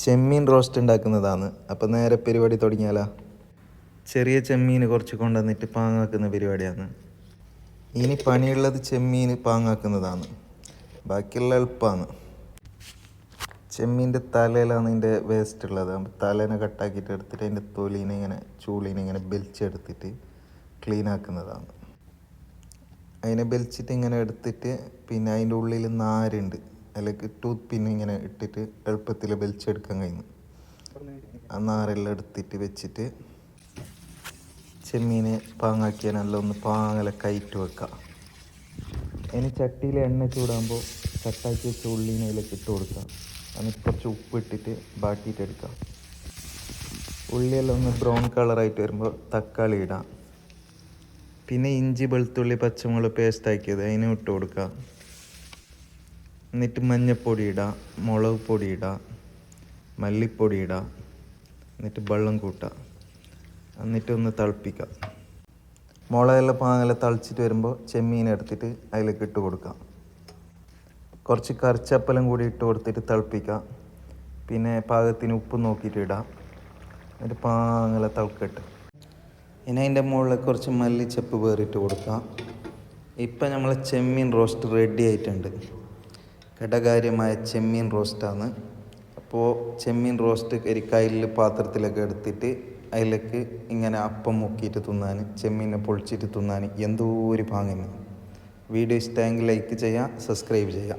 ചെമ്മീൻ roast ഉണ്ടാക്കുന്നതാണ്. അപ്പം നേരെ പരിപാടി തുടങ്ങിയാലോ. ചെറിയ ചെമ്മീൻ കുറച്ച് കൊണ്ടുവന്നിട്ട് പാങ്ങാക്കുന്ന പരിപാടിയാണ്. ഇനി പണിയുള്ളത് ചെമ്മീൻ പാങ്ങാക്കുന്നതാണ്. ബാക്കിയുള്ള എളുപ്പമാണ്. ചെമ്മീൻ്റെ തലയിലാണ് ഇതിൻ്റെ വേസ്റ്റ് ഉള്ളത്. തലേനെ കട്ടാക്കിയിട്ട് എടുത്തിട്ട് അതിൻ്റെ തൊലീനെ ഇങ്ങനെ ചൂളീനെ ഇങ്ങനെ ബലിച്ചെടുത്തിട്ട് ക്ലീൻ ആക്കുന്നതാണ്. അതിനെ ബലിച്ചിട്ട് ഇങ്ങനെ എടുത്തിട്ട് പിന്നെ അതിൻ്റെ ഉള്ളിൽ നാരുണ്ട്, അതിലേക്ക് ടൂത്ത് പിൻ ഇങ്ങനെ ഇട്ടിട്ട് എളുപ്പത്തിൽ ബലിച്ചെടുക്കാൻ കഴിയുന്നു. ആ നാരെല്ലാം എടുത്തിട്ട് വെച്ചിട്ട് ചെമ്മീനെ പാങ്ങാക്കിയാൽ നല്ല ഒന്ന് പാങ്ങലെ കയറ്റി വെക്കാം. ഇനി ചട്ടിയിൽ എണ്ണ ചൂടാകുമ്പോൾ കട്ടാക്കി വെച്ച ഉള്ളിനെ അതിലേക്ക് ഇട്ട് കൊടുക്കാം. എന്നിട്ട് കുറച്ച് ഉപ്പ് ഇട്ടിട്ട് ബാട്ടിയിട്ടെടുക്കാം. ഉള്ളിയെല്ലാം ഒന്ന് ബ്രൗൺ കളറായിട്ട് വരുമ്പോൾ തക്കാളി ഇടാം. പിന്നെ ഇഞ്ചി വെളുത്തുള്ളി പച്ചമുളക് പേസ്റ്റ് ആക്കിയത് അതിനെ ഇട്ട് കൊടുക്കുക. എന്നിട്ട് മഞ്ഞൾപ്പൊടി ഇടാം, മുളക് പൊടി ഇടാം, മല്ലിപ്പൊടി ഇടാം. എന്നിട്ട് വെള്ളം കൂട്ടുക. എന്നിട്ട് ഒന്ന് തിളപ്പിക്കുക. മുളകെല്ലാം പാങ്ങെല്ലാം തിളച്ചിട്ട് വരുമ്പോൾ ചെമ്മീൻ എടുത്തിട്ട് അതിലേക്ക് ഇട്ട് കൊടുക്കാം. കുറച്ച് കറിച്ചപ്പലം കൂടി ഇട്ട് കൊടുത്തിട്ട് തിളപ്പിക്കുക. പിന്നെ പാകത്തിന് ഉപ്പ് നോക്കിയിട്ട് ഇടാം. എന്നിട്ട് പാങ്ങെല്ലാം തിളക്കട്ടെ. ഇനി അതിൻ്റെ മുകളിൽ കുറച്ച് മല്ലിച്ചപ്പ് വേറിട്ട് കൊടുക്കാം. ഇപ്പം നമ്മളെ ചെമ്മീൻ റോസ്റ്റ് റെഡി ആയിട്ടുണ്ട്. ഘടകാര്യമായ ചെമ്മീൻ റോസ്റ്റാണ്. അപ്പോൾ ചെമ്മീൻ റോസ്റ്റ് കയ്യിൽ പാത്രത്തിലൊക്കെ എടുത്തിട്ട് അതിലേക്ക് ഇങ്ങനെ അപ്പം മുക്കിയിട്ട് തിന്നാൻ, ചെമ്മീനെ പൊളിച്ചിട്ട് തിന്നാൻ എന്തോ ഒരു പാങ്ങിന്. വീഡിയോ ഇഷ്ടമെങ്കിൽ ലൈക്ക് ചെയ്യുക, സബ്സ്ക്രൈബ് ചെയ്യുക.